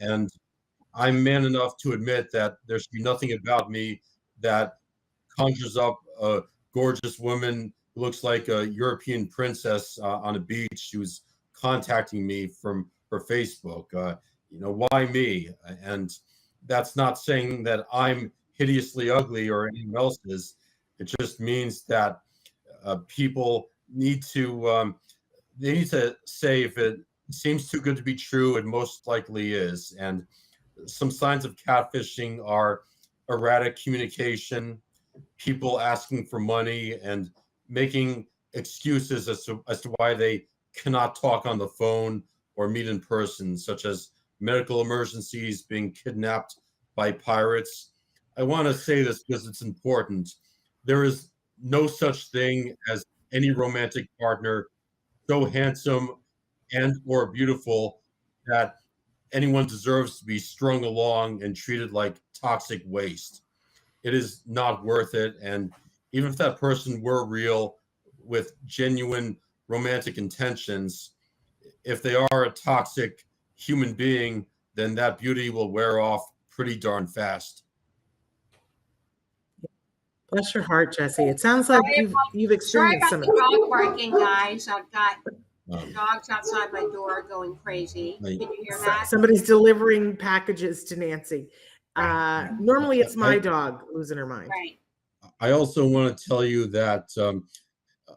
And I'm man enough to admit that there should be nothing about me that conjures up a gorgeous woman who looks like a European princess on a beach who's contacting me from her Facebook. Why me? And that's not saying that I'm hideously ugly or anyone else is. It just means that people need to say if it seems too good to be true, it most likely is. And some signs of catfishing are erratic communication, people asking for money and making excuses as to why they cannot talk on the phone or meet in person, such as medical emergencies, being kidnapped by pirates. I want to say this because it's important. There is no such thing as any romantic partner so handsome and or beautiful that anyone deserves to be strung along and treated like toxic waste. It is not worth it. And even if that person were real with genuine romantic intentions, if they are a toxic human being, then that beauty will wear off pretty darn fast. Bless your heart, Jesse. It sounds like you've Sorry experienced about some the of it. dog barking, guys. I've got Um, dogs outside my door going crazy. Can you hear that? Somebody's delivering packages to Nancy. Normally it's my I- dog losing her mind. Right. I also want to tell you that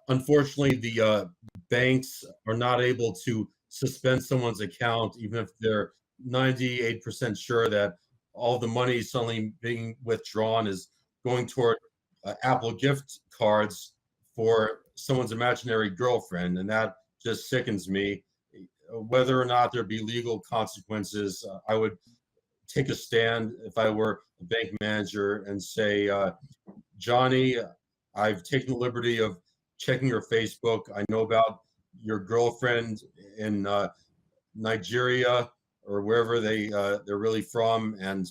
unfortunately the banks are not able to suspend someone's account even if they're 98% sure that all the money suddenly being withdrawn is going toward Apple gift cards for someone's imaginary girlfriend, and that just sickens me. Whether or not there be legal consequences, I would take a stand if I were a bank manager and say, Johnny, I've taken the liberty of checking your Facebook. I know about your girlfriend in Nigeria or wherever they're really from, and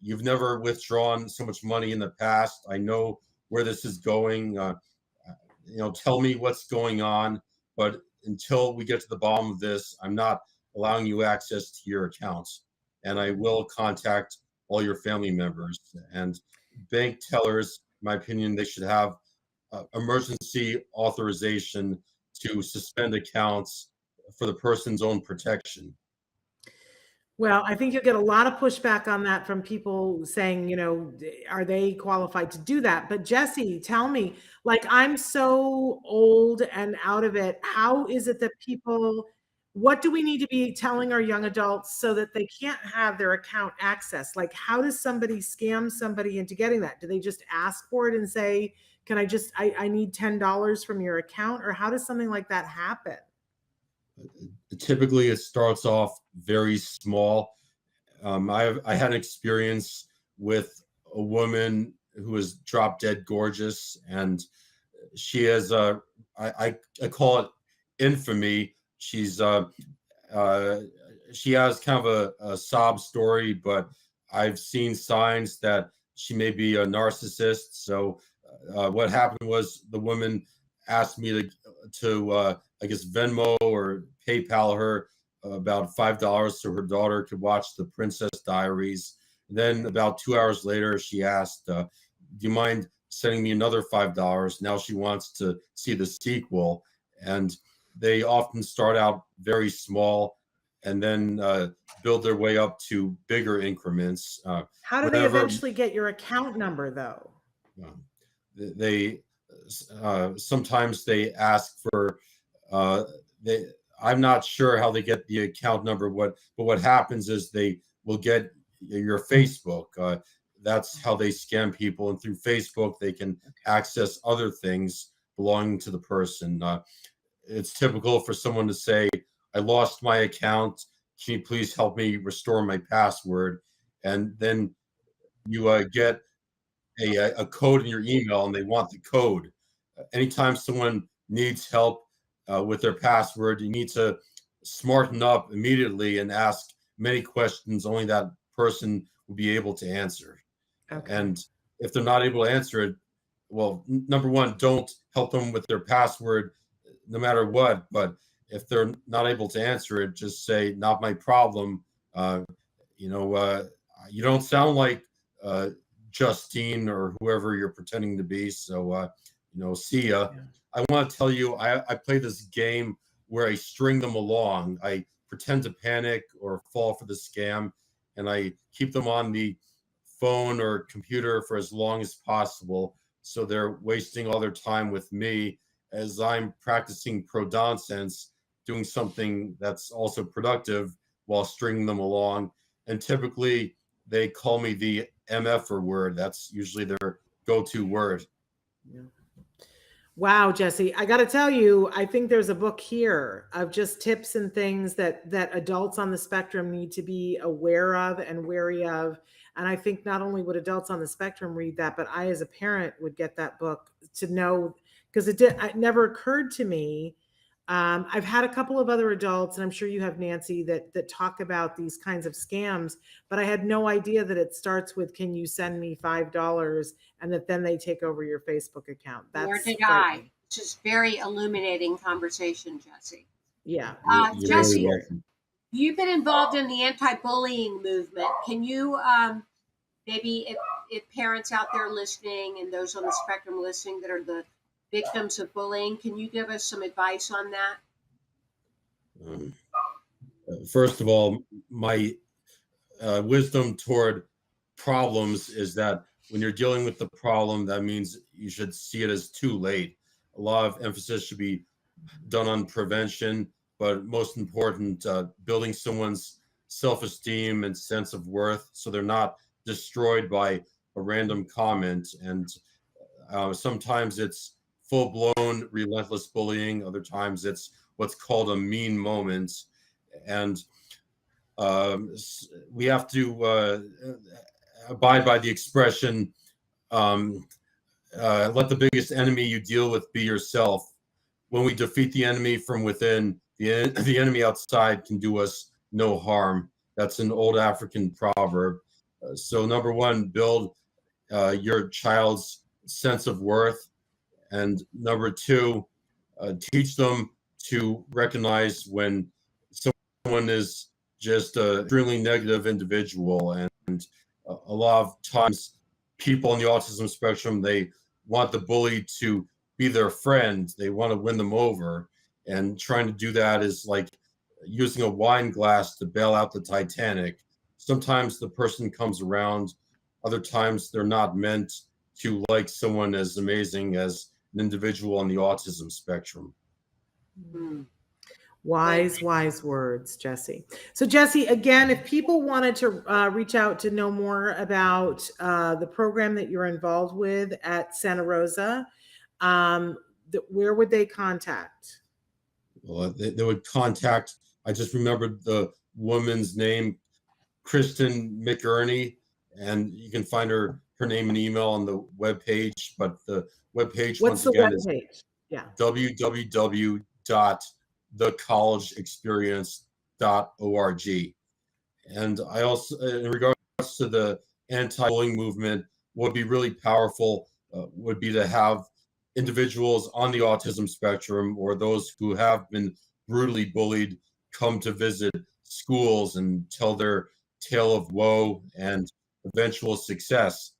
you've never withdrawn so much money in the past. I know where this is going. Tell me what's going on. But until we get to the bottom of this, I'm not allowing you access to your accounts, and I will contact all your family members and bank tellers. In my opinion, they should have emergency authorization to suspend accounts for the person's own protection. Well, I think you'll get a lot of pushback on that from people saying, are they qualified to do that? But Jesse, tell me, like, I'm so old and out of it. How is it that what do we need to be telling our young adults so that they can't have their account access? Like, how does somebody scam somebody into getting that? Do they just ask for it and say, can I need $10 from your account? Or how does something like that happen? Typically, it starts off very small. I had an experience with a woman who was drop dead gorgeous, and she has I call it infamy. She has kind of a sob story, but I've seen signs that she may be a narcissist. So what happened was the woman asked me to I guess Venmo or PayPal her about $5 so her daughter could watch the Princess Diaries. Then about 2 hours later, she asked, do you mind sending me another $5? Now she wants to see the sequel. And they often start out very small and then build their way up to bigger increments. How do they eventually get your account number, though? They sometimes they ask for I'm not sure how they get the account number. But what happens is they will get your Facebook. That's how they scam people, and through Facebook they can access other things belonging to the person. It's typical for someone to say, "I lost my account. Can you please help me restore my password?" And then you get a code in your email, and they want the code. Anytime someone needs help with their password, you need to smarten up immediately and ask many questions only that person will be able to answer. Okay. And if they're not able to answer it, well, number one, don't help them with their password no matter what. But if they're not able to answer it, just say, not my problem. You don't sound like Justine or whoever you're pretending to be. So, see ya. Yeah. I want to tell you, I play this game where I string them along. I pretend to panic or fall for the scam, and I keep them on the phone or computer for as long as possible. So they're wasting all their time with me as I'm practicing pro-nonsense, doing something that's also productive while stringing them along. And typically they call me the MFer word. That's usually their go-to word. Yeah. Wow, Jesse, I got to tell you, I think there's a book here of just tips and things that adults on the spectrum need to be aware of and wary of. And I think not only would adults on the spectrum read that, but I as a parent would get that book to know, because it never occurred to me. I've had a couple of other adults, and I'm sure you have, Nancy, that talk about these kinds of scams, but I had no idea that it starts with, can you send me $5, and that then they take over your Facebook account. Nor did I. It's just very illuminating conversation, Jesse. Yeah. Jesse, you've been involved in the anti-bullying movement. Can you maybe if parents out there listening and those on the spectrum listening that are the victims of bullying, can you give us some advice on that? First of all, my wisdom toward problems is that when you're dealing with the problem, that means you should see it as too late. A lot of emphasis should be done on prevention, but most important, building someone's self-esteem and sense of worth so they're not destroyed by a random comment. And sometimes it's full-blown relentless bullying. Other times it's what's called a mean moment. And we have to abide by the expression, let the biggest enemy you deal with be yourself. When we defeat the enemy from within, the enemy outside can do us no harm. That's an old African proverb. So number one, build your child's sense of worth. And number two, teach them to recognize when someone is just a extremely negative individual. And a lot of times people on the autism spectrum, they want the bully to be their friend. They want to win them over. And trying to do that is like using a wine glass to bail out the Titanic. Sometimes the person comes around. Other times they're not meant to like someone as amazing as an individual on the autism spectrum. Mm-hmm. Wise words, Jesse. So Jesse, again, if people wanted to reach out to know more about the program that you're involved with at Santa Rosa, where would they contact? Well, they would contact, I just remembered the woman's name, Kristen McErney, and you can find her name and email on the webpage. But the webpage, What's once again, is www.thecollegeexperience.org. And I also, in regards to the anti-bullying movement, what would be really powerful would be to have individuals on the autism spectrum or those who have been brutally bullied come to visit schools and tell their tale of woe and eventual success.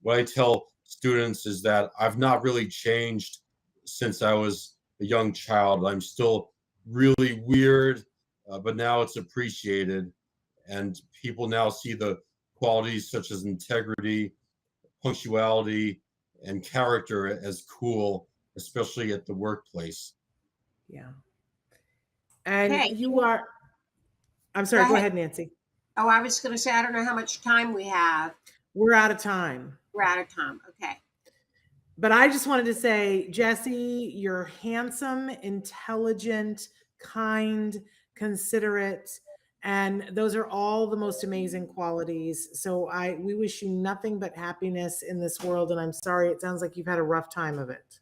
What I tell students is that I've not really changed since I was a young child. I'm still really weird, but now it's appreciated. And people now see the qualities such as integrity, punctuality, and character as cool, especially at the workplace. Yeah. And Okay. you are, I'm sorry, go ahead, Nancy. Oh, I was going to say, I don't know how much time we have. We're out of time. We're out of time. Okay. But I just wanted to say, Jesse, you're handsome, intelligent, kind, considerate, and those are all the most amazing qualities. So we wish you nothing but happiness in this world. And I'm sorry, it sounds like you've had a rough time of it.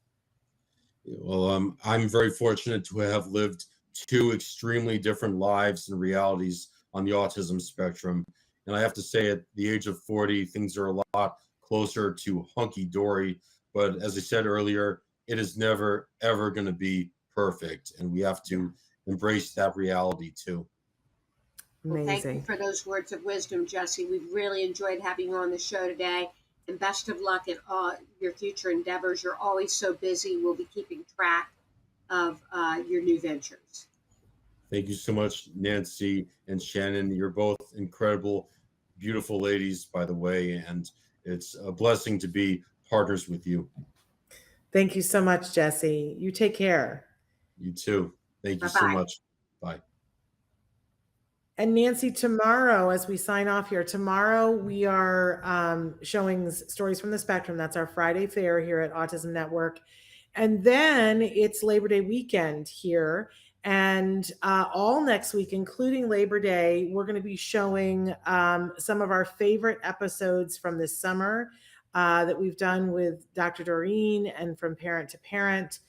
Well, I'm very fortunate to have lived two extremely different lives and realities on the autism spectrum. And I have to say, at the age of 40, things are a lot closer to hunky-dory. But as I said earlier, it is never, ever going to be perfect. And we have to embrace that reality too. Well, thank you for those words of wisdom, Jesse. We've really enjoyed having you on the show today. And best of luck in all your future endeavors. You're always so busy. We'll be keeping track of your new ventures. Thank you so much, Nancy and Shannon. You're both incredible, beautiful ladies, by the way. And it's a blessing to be partners with you. Thank you so much, Jesse. You take care. You too. Thank you Bye-bye. so much. Bye. And Nancy, tomorrow, as we sign off here, tomorrow we are showing Stories from the Spectrum. That's our Friday fair here at Autism Network. And then it's Labor Day weekend here. And all next week, including Labor Day, we're going to be showing some of our favorite episodes from this summer that we've done with Dr. Doreen and From Parent to Parent,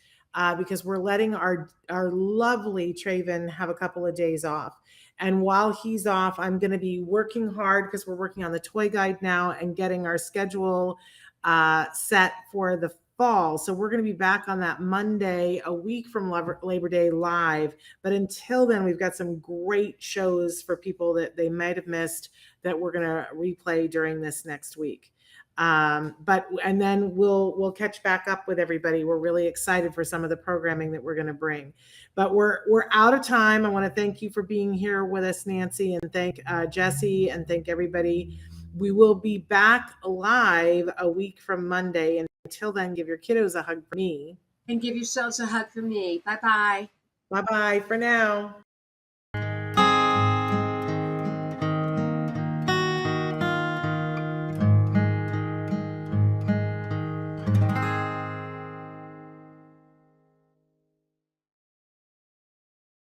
because we're letting our lovely Traven have a couple of days off. And while he's off, I'm going to be working hard because we're working on the toy guide now and getting our schedule set for the fall. So we're going to be back on that Monday, a week from Labor Day live. But until then, we've got some great shows for people that they might have missed that we're going to replay during this next week. And then we'll catch back up with everybody. We're really excited for some of the programming that we're going to bring, but we're out of time. I want to thank you for being here with us, Nancy, and thank Jesse, and thank everybody. We will be back live a week from Monday. And until then, give your kiddos a hug for me. And give yourselves a hug from me. Bye-bye. Bye-bye for now.